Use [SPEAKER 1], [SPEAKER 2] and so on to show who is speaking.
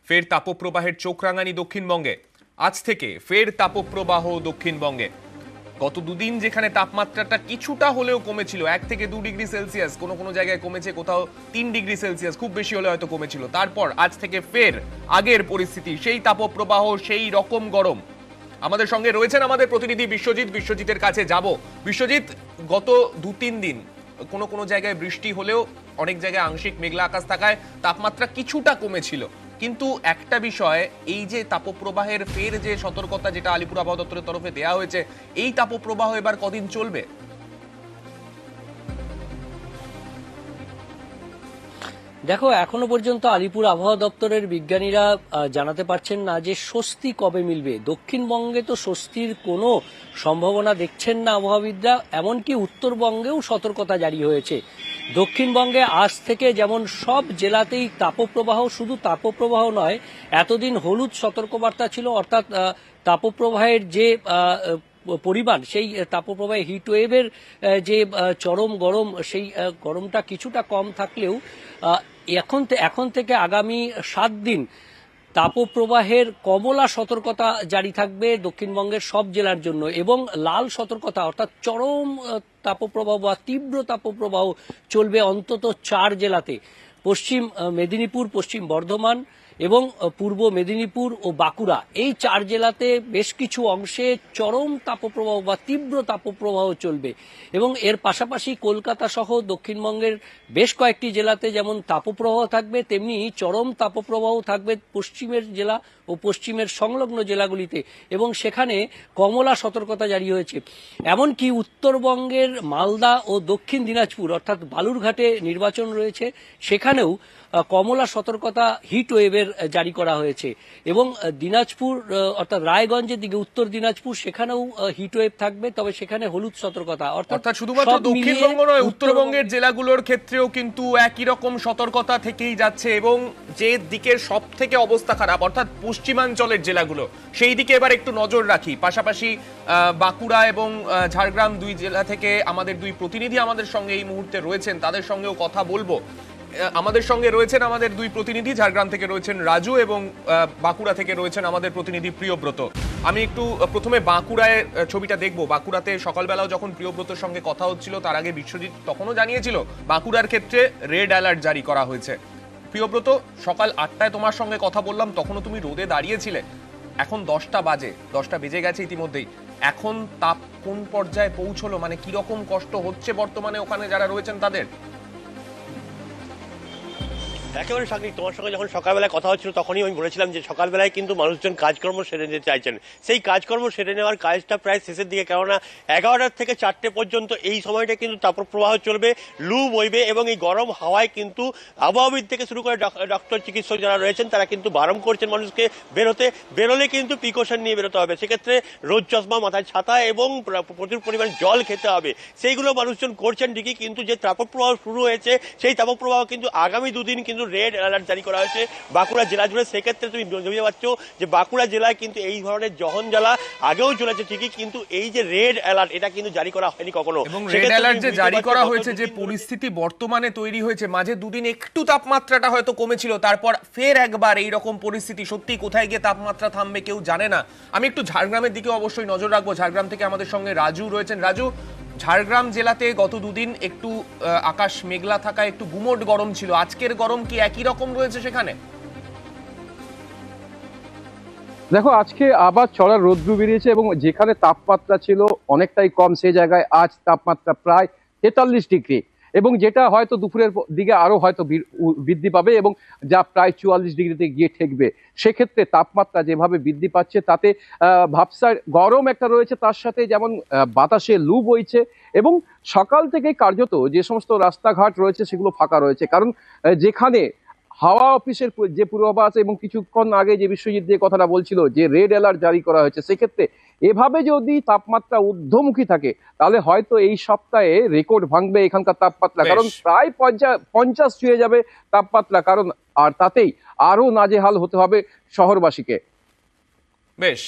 [SPEAKER 1] ফের তাপপ্রবাহের চোখ রাঙানি দক্ষিণবঙ্গে। আজ থেকে ফের তাপপ্রবাহ দক্ষিণবঙ্গে। গত দুদিন যেখানে তাপমাত্রাটা কিছুটা হলেও কমেছিল, 1 থেকে 2 ডিগ্রি সেলসিয়াস, কোনো কোনো জায়গায় কমেছে, কোথাও 3 ডিগ্রি সেলসিয়াস, খুব বেশি হলে হয়তো কমেছিল। তারপর আজ থেকে ফের আগের পরিস্থিতি, সেই তাপপ্রবাহ, সেই রকম গরম। আমাদের সঙ্গে রয়েছেন আমাদের প্রতিনিধি বিশ্বজিৎ। বিশ্বজিতের কাছে যাব। বিশ্বজিৎ, গত 2-3 দিন কোনো কোনো জায়গায় বৃষ্টি হলেও অনেক জায়গায় আংশিক মেঘলা আকাশ থাকায় তাপমাত্রা কিছুটা কমেছিল, কিন্তু একটা বিষয়, এই যে তাপপ্রবাহের ফের যে সতর্কতা যেটা আলিপুর আবহাওয়া দপ্তরের তরফে দেওয়া হয়েছে, এই তাপপ্রবাহ এবার কদিন চলবে?
[SPEAKER 2] দেখো, এখনো পর্যন্ত আলিপুর আবহাওয়া দপ্তরের বিজ্ঞানীরা জানাতে পারছেন না যে স্বস্তি কবে মিলবে। দক্ষিণবঙ্গে তো স্বস্তির কোনো সম্ভাবনা দেখছেন না আবহাওয়াবিদরা, এমনকি উত্তরবঙ্গেও সতর্কতা জারি হয়েছে। দক্ষিণবঙ্গে আজ থেকে যেমন সব জেলাতেই তাপপ্রবাহ, শুধু তাপপ্রবাহ নয়, এতদিন হলুদ সতর্কবার্তা ছিল, অর্থাৎ তাপপ্রবাহের যে পরিমাণ, সেই তাপপ্রবাহে হিটওয়েভের যে চরম গরম, সেই গরমটা কিছুটা কম থাকলেও এখন থেকে আগামী 7 দিন তাপপ্রবাহের কমলা সতর্কতা জারি থাকবে দক্ষিণবঙ্গের সব জেলার জন্য, এবং লাল সতর্কতা অর্থাৎ চরম তাপপ্রবাহ বা তীব্র তাপপ্রবাহ চলবে অন্তত 4 জেলাতে: পশ্চিম মেদিনীপুর, পশ্চিম বর্ধমান এবং পূর্ব মেদিনীপুর ও বাঁকুড়া। এই 4 জেলাতে বেশ কিছু অংশে চরম তাপপ্রবাহ বা তীব্র তাপপ্রবাহ চলবে, এবং এর পাশাপাশি কলকাতা সহ দক্ষিণবঙ্গের বেশ কয়েকটি জেলাতে যেমন তাপপ্রবাহ থাকবে, তেমনি চরম তাপপ্রবাহ থাকবে পশ্চিমের জেলা ও পশ্চিমের সংলগ্ন জেলাগুলিতে, এবং সেখানে কমলা সতর্কতা জারি হয়েছে। এমনকি উত্তরবঙ্গের মালদা ও দক্ষিণ দিনাজপুর অর্থাৎ বালুরঘাটে নির্বাচন রয়েছে, সেখানেও কমলা সতর্কতা হিট ওয়েভের জারি করা হয়েছে, এবং দিনাজপুর অর্থাৎ রায়গঞ্জের দিকে, উত্তর দিনাজপুর, সেখানেও হিট ওয়েভ থাকবে, তবে সেখানে হলুদ সতর্কতা।
[SPEAKER 1] অর্থাৎ শুধুমাত্র দক্ষিণবঙ্গ নয়, উত্তরবঙ্গের জেলাগুলোর ক্ষেত্রেও কিন্তু একই রকম সতর্কতা থেকেই যাচ্ছে, এবং যে দিকের সব থেকে অবস্থা খারাপ অর্থাৎ পশ্চিমাঞ্চলের জেলাগুলো, সেই দিকে এবার একটু নজর রাখি। পাশাপাশি বাঁকুড়া এবং ঝাড়গ্রাম দুই জেলা থেকে আমাদের দুই প্রতিনিধি আমাদের সঙ্গে এই মুহূর্তে রয়েছেন, তাদের সঙ্গেও কথা বলবো। আমাদের সঙ্গে রয়েছেন আমাদের দুই প্রতিনিধি, ঝাড়গ্রাম থেকে রয়েছেন রাজু এবং বাঁকুড়া থেকে রয়েছেন আমাদের প্রতিনিধি প্রিয়ব্রত। আমি একটু প্রথমে বাঁকুড়ায় ছবিটা দেখবো। বাঁকুড়াতে সকালবেলাও যখন প্রিয়ব্রতর সঙ্গে কথা হচ্ছিল, তার আগে বিশ্বজিৎ তখনও জানিয়েছিল বাঁকুড়ার ক্ষেত্রে রেড অ্যালার্ট জারি করা হয়েছে। প্রিয়ব্রত, সকাল 8টায় তোমার সঙ্গে কথা বললাম, তখনও তুমি রোদে দাঁড়িয়েছিলে। এখন 10টা বাজে, 10টা বেজে গেছে ইতিমধ্যেই। এখন তাপ কোন পর্যায়ে পৌঁছলো, মানে কিরকম কষ্ট হচ্ছে বর্তমানে ওখানে যারা রয়েছেন তাদের?
[SPEAKER 3] একেবারে সাগরিক, তোমার সঙ্গে যখন সকালবেলায় কথা হচ্ছিল তখনই আমি বলেছিলাম যে সকালবেলায় কিন্তু মানুষজন কাজকর্ম সেরে নিতে চাইছেন। সেই কাজকর্ম সেরে নেওয়ার কাজটা প্রায় শেষের দিকে, কেননা 11টা থেকে 4টে পর্যন্ত এই সময়টা কিন্তু তাপপ্রবাহ চলবে, লু বইবে, এবং এই গরম হাওয়ায় কিন্তু আবহাওয়াবিদ থেকে শুরু করে ডক্টর, চিকিৎসক যারা রয়েছেন তারা কিন্তু বারণ করছেন মানুষকে বেরোলে কিন্তু প্রিকশন নিয়ে বেরোতে হবে। সেক্ষেত্রে রোদ চশমা, মাথায় ছাতা এবং প্রচুর পরিমাণ জল খেতে হবে। সেইগুলো মানুষজন করছেন ঠিকই, কিন্তু যে তাপপ্রবাহ শুরু হয়েছে সেই তাপপ্রবাহ কিন্তু আগামী 2 দিন কিন্তু রেড অ্যালার্ট জারি করা হয়েছে বাঁকুড়া জেলা জুড়ে। সেক্ষেত্রে তুমি বুঝতে পারছো যে বাঁকুড়া জেলায় কিন্তু এই ধরনের জহন জ্বালা আগেও চলেছে ঠিকই, কিন্তু এই যে রেড অ্যালার্ট এটা কিন্তু জারি করা হয়নি কখনো।
[SPEAKER 1] এবং রেড অ্যালার্ট যে জারি করা হয়েছে, যে পরিস্থিতি বর্তমানে তৈরি হয়েছে, মাঝে দুদিন একটু তাপমাত্রাটা হয়তো কমেছিল, তারপর ফের একবার এই রকম পরিস্থিতি, সত্যি কোথায় গিয়ে তাপমাত্রা থামবে কেউ জানে না। আমি একটু ঝাড়গ্রামের দিকে অবশ্যই নজর রাখবো। ঝাড়গ্রাম থেকে আমাদের সঙ্গে রাজু রয়েছেন। রাজু, ঝাড়গ্রাম জেলাতে গত দুদিন একটু আকাশ মেঘলা থাকায় একটু গুমোট গরম ছিল, আজকের গরম কি একই রকম রয়েছে সেখানে?
[SPEAKER 4] দেখো, আজকে আবার চড়া রৌদ্র বেরিয়েছে, এবং যেখানে তাপমাত্রা ছিল অনেকটাই কম, সেই জায়গায় আজ তাপমাত্রা প্রায় 43 ডিগ্রি, এবং যেটা হয়তো দুপুরের দিকে আরো হয়তো বৃদ্ধি পাবে, এবং যা প্রায় 44 ডিগ্রিতে গিয়ে ঠেকবে। সেক্ষেত্রে তাপমাত্রা যেভাবে বৃদ্ধি পাচ্ছে তাতে ভাবসার গরম একটা রয়েছে, তার সাথে যেমন বাতাসে লু বইছে, এবং সকাল থেকে কার্যত যে সমস্ত রাস্তাঘাট রয়েছে সেগুলো ফাঁকা রয়েছে, কারণ যেখানে হাওয়া অফিসের যে পূর্বাভাস এবং কিছুক্ষণ আগে যে বিশ্বজিৎ যে কথাটা বলছিল যে রেড অ্যালার্ট জারি করা হয়েছে, সেক্ষেত্রে এভাবে যদি তাপমাত্রা ঊর্ধ্বমুখী থাকে তাহলে হয়তো এই সপ্তাহে রেকর্ড ভাঙবে এখানকার তাপমাত্রা, কারণ প্রায় 50 ছুঁয়ে যাবে তাপমাত্রা, কারণ আর তাতেই আরো নাজেহাল হতে হবে শহরবাসীকে।
[SPEAKER 1] বেশ।